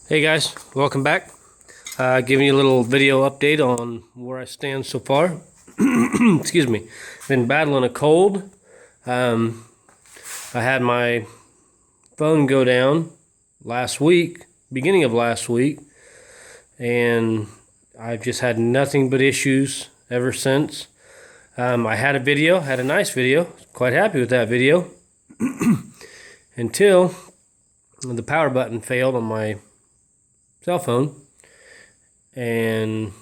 Hey guys, welcome back. Giving you a little video update on where I stand so far. Excuse me. Been battling a cold. I had my phone go down last week, beginning of last week, and I've just had nothing but issues ever since. I had a nice video, quite happy with that video, until the power button failed on my cell phone, and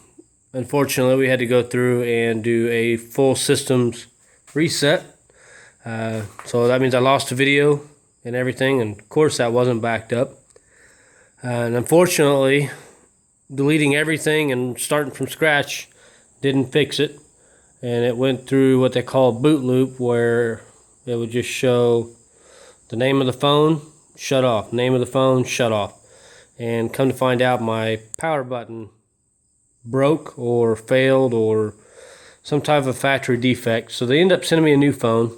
unfortunately we had to go through and do a full systems reset. So that means I lost the video and everything, and of course that wasn't backed up. And unfortunately, deleting everything and starting from scratch didn't fix it, and it went through what they call boot loop, where it would just show the name of the phone, shut off, name of the phone, shut off. And come to find out, my power button broke or failed or some type of factory defect. So they ended up sending me a new phone,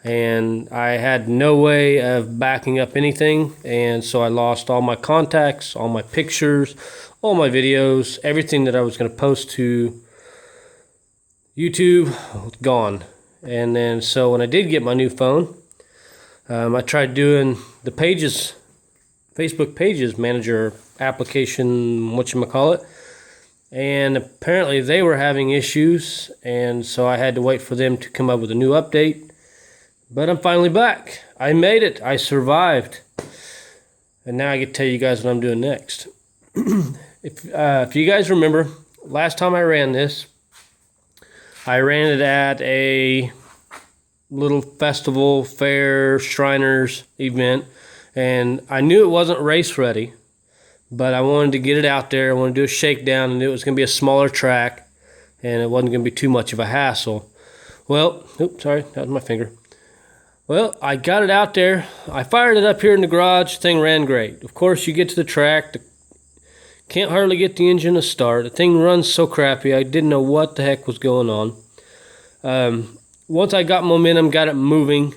and I had no way of backing up anything. And so I lost all my contacts, all my pictures, all my videos, everything that I was going to post to YouTube, gone. And then so when I did get my new phone, I tried doing the Pages, Facebook Pages Manager application, whatchamacallit, and apparently they were having issues, and so I had to wait for them to come up with a new update. But I'm finally back. I made it. I survived. And now I get to tell you guys what I'm doing next. If you guys remember, last time I ran this, I ran it at a little festival, fair, Shriners event. And I knew it wasn't race ready, but I wanted to get it out there. I wanted to do a shakedown, and it was going to be a smaller track, and it wasn't going to be too much of a hassle. Well, oops, sorry, that was my finger. Well, I got it out there. I fired it up here in the garage. The thing ran great. Of course, you get to the track, can't hardly get the engine to start. The thing runs so crappy, I didn't know what the heck was going on. Once I got momentum, got it moving,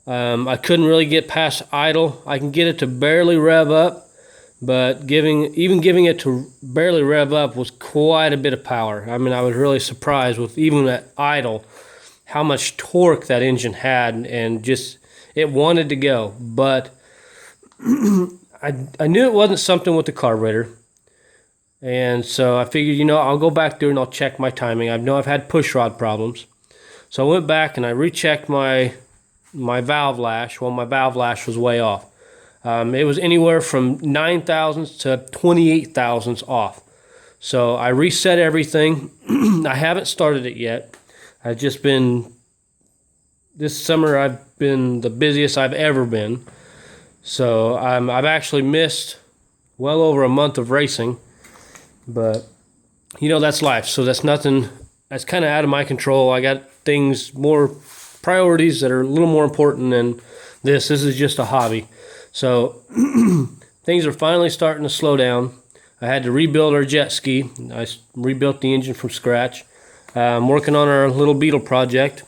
I couldn't really get past idle. I can get it to barely rev up, but giving it to barely rev up was quite a bit of power. I mean, I was really surprised with even at idle how much torque that engine had, and just it wanted to go. But I knew it wasn't something with the carburetor, and so I figured, I'll go back there and I'll check my timing. I know I've had push rod problems, so I went back and I rechecked my valve lash. Well, my valve lash was way off. It was anywhere from 9 thousandths to 28 thousandths off. So I reset everything. I haven't started it yet. This summer I've been the busiest I've ever been. So I've actually missed well over a month of racing. But, that's life. So that's nothing, that's kind of out of my control. I got things, more priorities that are a little more important than this. This is just a hobby. So things are finally starting to slow down. I had to rebuild our jet ski. I rebuilt the engine from scratch. I'm working on our little Beetle project.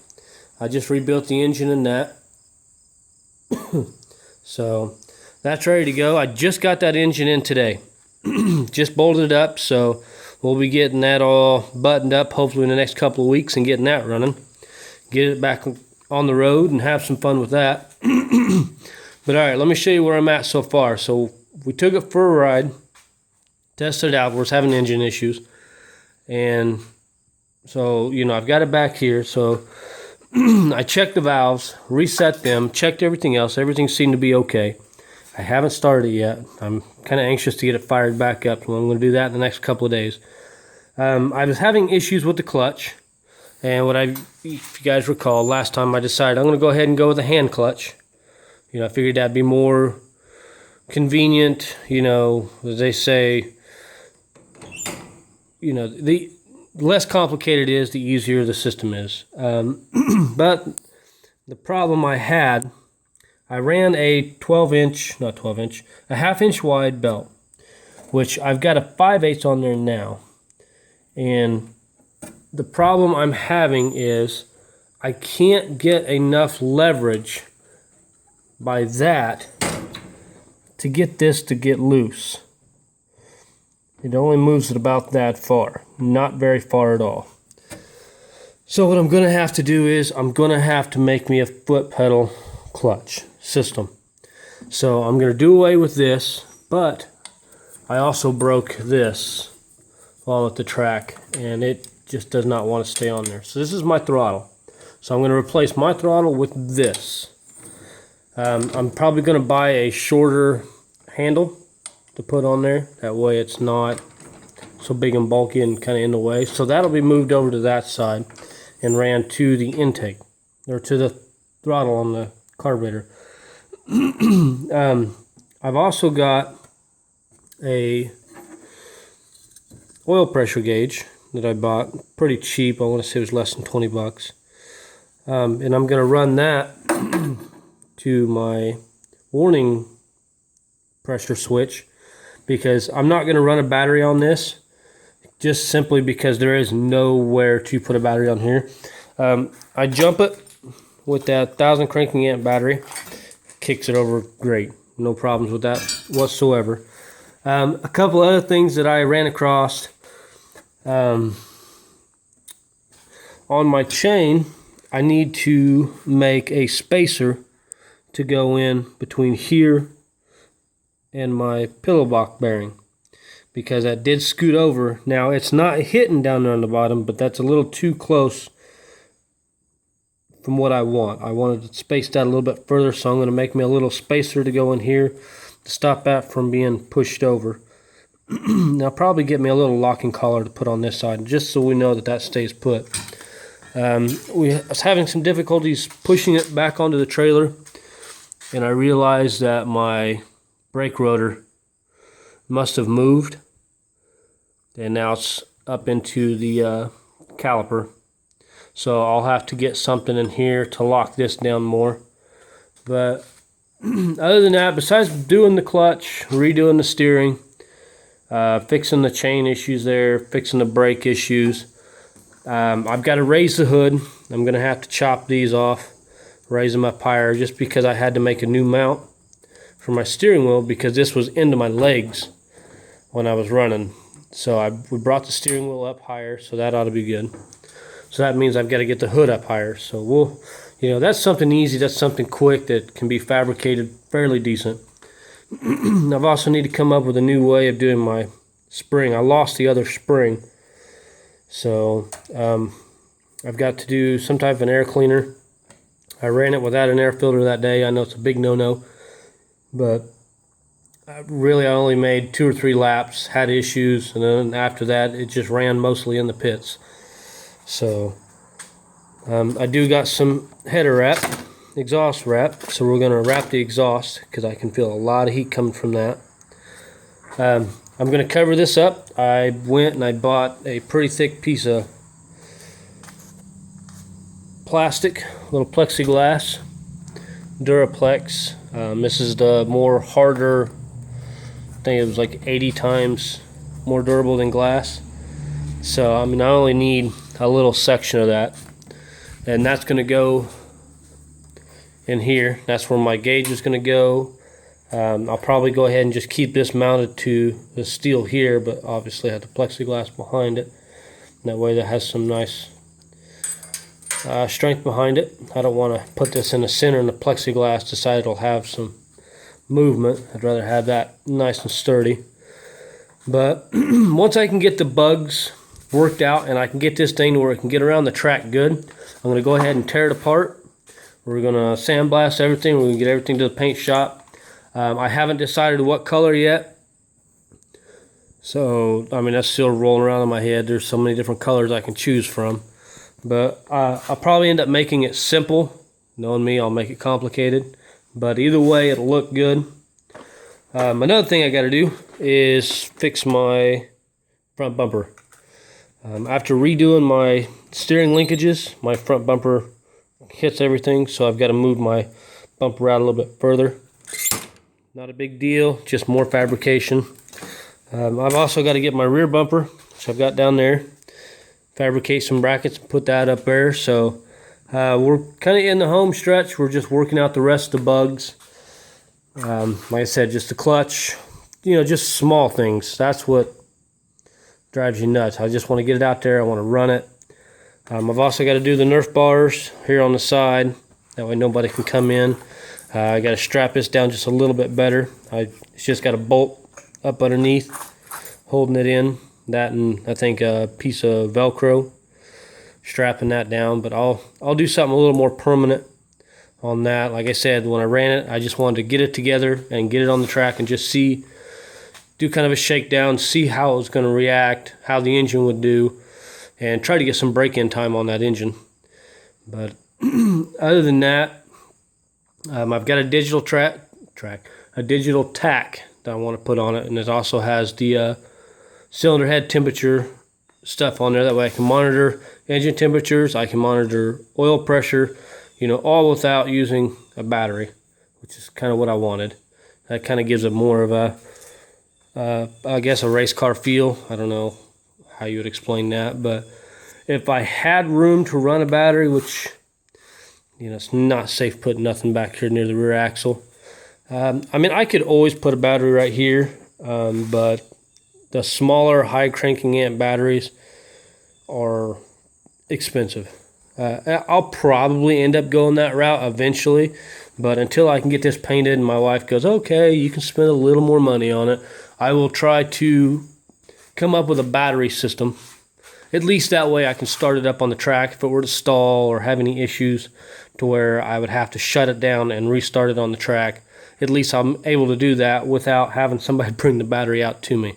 I just rebuilt the engine in that. So that's ready to go. I just got that engine in today. Just bolted it up, so we'll be getting that all buttoned up hopefully in the next couple of weeks and getting that running. Get it back on the road and have some fun with that. But all right, let me show you where I'm at so far. So we took it for a ride, tested it out. We're having engine issues, and so I've got it back here. So I checked the valves, reset them, checked everything else. Everything seemed to be okay. I haven't started it yet. I'm kind of anxious to get it fired back up. So I'm going to do that in the next couple of days. I was having issues with the clutch. And if you guys recall, last time I decided I'm going to go ahead and go with a hand clutch. I figured that'd be more convenient. As they say, the less complicated it is, the easier the system is. But the problem I had, I ran a a half-inch wide belt, which I've got a 5/8 on there now. And the problem I'm having is I can't get enough leverage by that to get this to get loose. It only moves it about that far, not very far at all. So what I'm going to have to do is I'm going to have to make me a foot pedal clutch system. So I'm going to do away with this, but I also broke this while at the track, and it just does not want to stay on there. So this is my throttle. So I'm going to replace my throttle with this. I'm probably going to buy a shorter handle to put on there. That way it's not so big and bulky and kind of in the way. So that'll be moved over to that side and ran to the intake, or to the throttle on the carburetor. I've also got a oil pressure gauge that I bought, pretty cheap. I want to say it was less than 20 bucks. And I'm going to run that to my warning pressure switch, because I'm not going to run a battery on this, just simply because there is nowhere to put a battery on here. I jump it with that 1000 cranking amp battery, kicks it over great, no problems with that whatsoever. A couple other things that I ran across on my chain, I need to make a spacer to go in between here and my pillow box bearing, because that did scoot over. Now it's not hitting down there on the bottom, but that's a little too close from what I want. I wanted to space that a little bit further, so I'm going to make me a little spacer to go in here to stop that from being pushed over. I'll probably get me a little locking collar to put on this side, just so we know that that stays put. We was having some difficulties pushing it back onto the trailer, and I realized that my brake rotor must have moved, and now it's up into the caliper. So I'll have to get something in here to lock this down more. But other than that, besides doing the clutch, redoing the steering, fixing the chain issues there, fixing the brake issues, I've got to raise the hood. I'm going to have to chop these off, raise them up higher, just because I had to make a new mount for my steering wheel, because this was into my legs when I was running. So we brought the steering wheel up higher, so that ought to be good. So that means I've got to get the hood up higher. So we'll, that's something easy, that's something quick that can be fabricated fairly decent. I've also need to come up with a new way of doing my spring. I lost the other spring. So I've got to do some type of an air cleaner. I ran it without an air filter that day. I know it's a big no-no, but I only made 2 or 3 laps, had issues, and then after that it just ran mostly in the pits. So I do got some header wrap, exhaust wrap, so we're going to wrap the exhaust, because I can feel a lot of heat coming from that. I'm going to cover this up. I went and I bought a pretty thick piece of plastic, little plexiglass, Duraplex. This is the more harder, I think it was like 80 times more durable than glass. So I only need a little section of that, and that's going to go in here. That's where my gauge is going to go. I'll probably go ahead and just keep this mounted to the steel here, but obviously I have the plexiglass behind it. That way that has some nice strength behind it. I don't want to put this in the center and the plexiglass decide it'll have some movement. I'd rather have that nice and sturdy. But once I can get the bugs worked out and I can get this thing to where it can get around the track good, I'm going to go ahead and tear it apart. We're going to sandblast everything. We're going to get everything to the paint shop. I haven't decided what color yet. So, that's still rolling around in my head. There's so many different colors I can choose from. But I'll probably end up making it simple. Knowing me, I'll make it complicated. But either way, it'll look good. Another thing I got to do is fix my front bumper. After redoing my steering linkages, my front bumper hits everything, so I've got to move my bumper out a little bit further. Not a big deal, just more fabrication. I've also got to get my rear bumper, which I've got down there, fabricate some brackets and put that up there. So we're kind of in the home stretch. We're just working out the rest of the bugs. Like I said, just the clutch, just small things. That's what drives you nuts. I just want to get it out there. I want to run it. I've also got to do the Nerf bars here on the side. That way nobody can come in. I got to strap this down just a little bit better. It's just got a bolt up underneath holding it in. That, and I think a piece of Velcro strapping that down. But I'll do something a little more permanent on that. Like I said, when I ran it, I just wanted to get it together and get it on the track and just do kind of a shakedown, see how it was going to react, how the engine would do, and try to get some break-in time on that engine. But other than that, I've got a digital a digital tack that I want to put on it, and it also has the cylinder head temperature stuff on there. That way I can monitor engine temperatures, I can monitor oil pressure, all without using a battery, which is kind of what I wanted. That kind of gives it more of I guess a race car feel. I don't know how you would explain that, but if I had room to run a battery, which it's not safe putting nothing back here near the rear axle. I could always put a battery right here, but the smaller high cranking amp batteries are expensive. I'll probably end up going that route eventually, but until I can get this painted and my wife goes, okay, you can spend a little more money on it, I will try to come up with a battery system. At least that way I can start it up on the track if it were to stall or have any issues to where I would have to shut it down and restart it on the track. At least I'm able to do that without having somebody bring the battery out to me.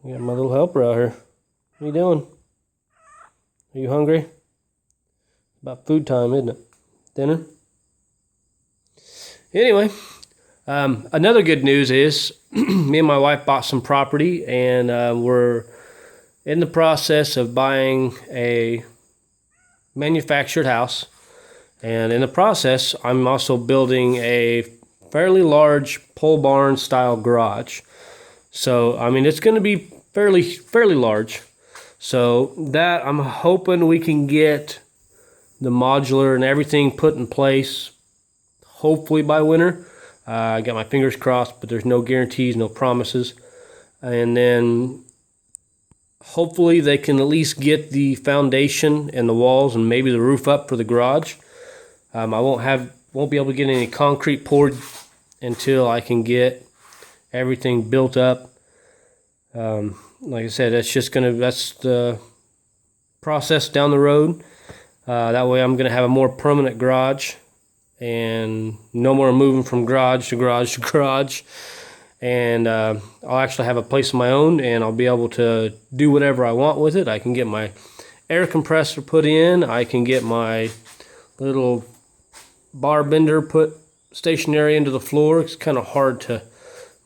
I got my little helper out here. What are you doing? Are you hungry? About food time, isn't it? Dinner? Anyway, another good news is me and my wife bought some property, and we're in the process of buying a manufactured house. And in the process, I'm also building a fairly large pole barn style garage. So, it's going to be fairly large. So that I'm hoping we can get the modular and everything put in place, hopefully by winter. I got my fingers crossed, but there's no guarantees, no promises. And then hopefully they can at least get the foundation and the walls and maybe the roof up for the garage. I won't be able to get any concrete poured until I can get everything built up. Like I said, that's the process down the road. That way I'm going to have a more permanent garage and no more moving from garage to garage to garage. And I'll actually have a place of my own, and I'll be able to do whatever I want with it. I can get my air compressor put in. I can get my little bar bender put stationary into the floor. It's kind of hard to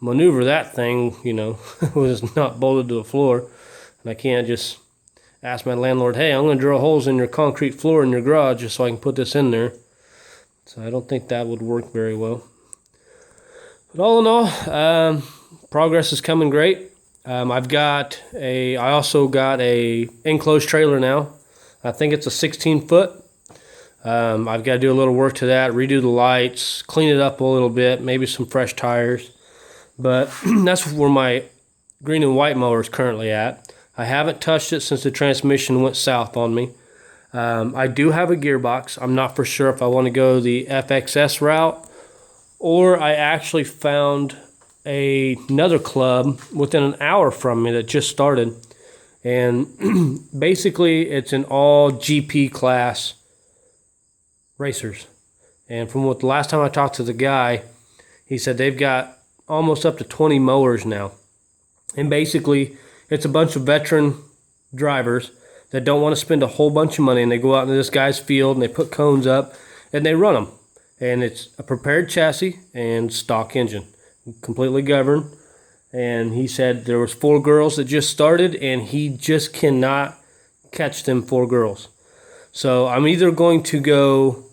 maneuver that thing, when it's not bolted to the floor. And I can't just ask my landlord, hey, I'm going to drill holes in your concrete floor in your garage just so I can put this in there. So I don't think that would work very well. But all in all, progress is coming great. I also got a enclosed trailer now. I think it's a 16-foot. I've got to do a little work to that, redo the lights, clean it up a little bit, maybe some fresh tires. But that's where my green and white mower is currently at. I haven't touched it since the transmission went south on me. I do have a gearbox. I'm not for sure if I want to go the FXS route, or I actually found another club within an hour from me that just started. And basically it's an all GP class racers. And from the last time I talked to the guy, he said they've got almost up to 20 mowers now. And basically it's a bunch of veteran drivers that don't want to spend a whole bunch of money, and they go out into this guy's field and they put cones up and they run them. And it's a prepared chassis and stock engine, completely governed. And he said there was 4 girls that just started, and he just cannot catch them 4 girls. So I'm either going to go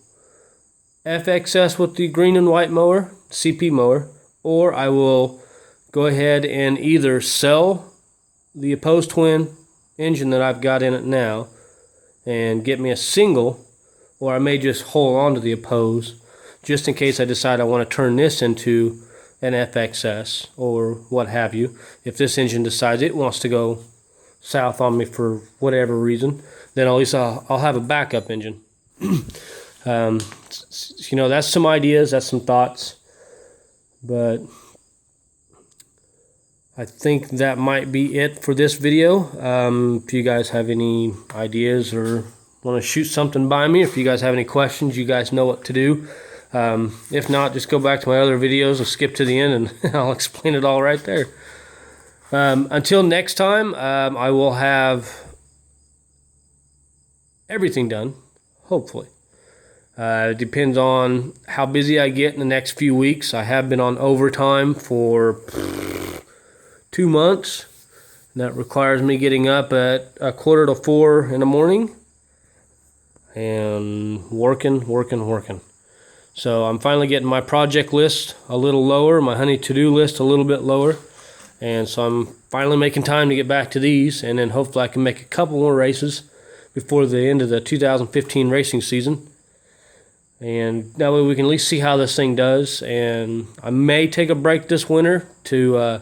FXS with the green and white mower, CP mower, or I will go ahead and either sell the opposed twin engine that I've got in it now and get me a single, or I may just hold on to the opposed just in case I decide I want to turn this into an FXS or what have you. If this engine decides it wants to go south on me for whatever reason, then at least I'll have a backup engine. You know, that's some ideas, that's some thoughts, but I think that might be it for this video. If you guys have any ideas or want to shoot something by me, if you guys have any questions, you guys know what to do. If not, just go back to my other videos and skip to the end and I'll explain it all right there. Until next time, I will have everything done, hopefully. It depends on how busy I get in the next few weeks. I have been on overtime for 2 months. And that requires me getting up at 3:45 in the morning and working. So I'm finally getting my project list a little lower, my honey to-do list a little bit lower. And so I'm finally making time to get back to these, and then hopefully I can make a couple more races before the end of the 2015 racing season. And that way we can at least see how this thing does. And I may take a break this winter to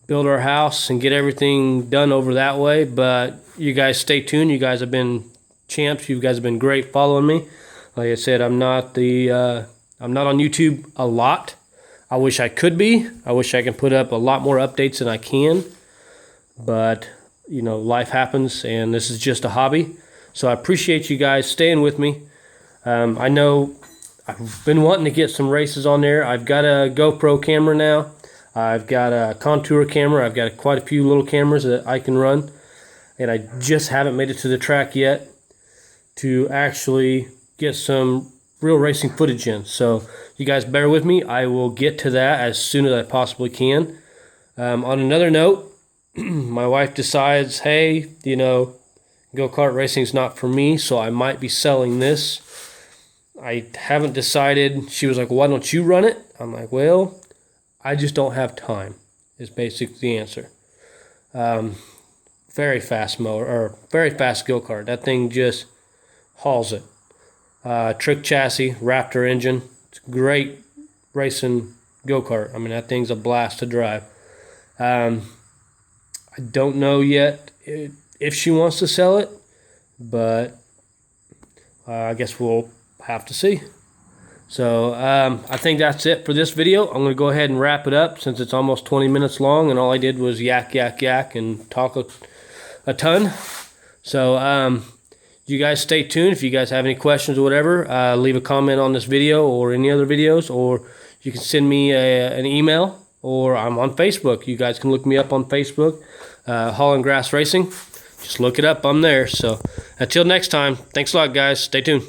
build our house and get everything done over that way. But you guys stay tuned. You guys have been champs. You guys have been great following me. Like I said, I'm not on YouTube a lot. I wish I could be. I wish I could put up a lot more updates than I can. But, you know, life happens, and this is just a hobby. So I appreciate you guys staying with me. I know I've been wanting to get some races on there. I've got a GoPro camera now. I've got a Contour camera. I've got quite a few little cameras that I can run. And I just haven't made it to the track yet to actually get some real racing footage in. So you guys bear with me. I will get to that as soon as I possibly can. On another note, my wife decides, hey, you know, go-kart racing is not for me, so I might be selling this. I haven't decided. She was like, why don't you run it? I'm like, well, I just don't have time, is basically the answer. Very fast motor, or very fast go-kart. That thing just hauls it. Trick chassis, Raptor engine. It's a great racing go-kart. I mean, that thing's a blast to drive. I don't know yet if she wants to sell it, but I guess we'll have to see. So I think that's it for this video. I'm going to go ahead and wrap it up since it's almost 20 minutes long, and all I did was yak and talk a ton. So you guys stay tuned. If you guys have any questions or whatever, leave a comment on this video or any other videos, or you can send me an email, or I'm on Facebook. You guys can look me up on Facebook, Holland Grass Racing. Just look it up. I'm there. So until next time, thanks a lot, guys. Stay tuned.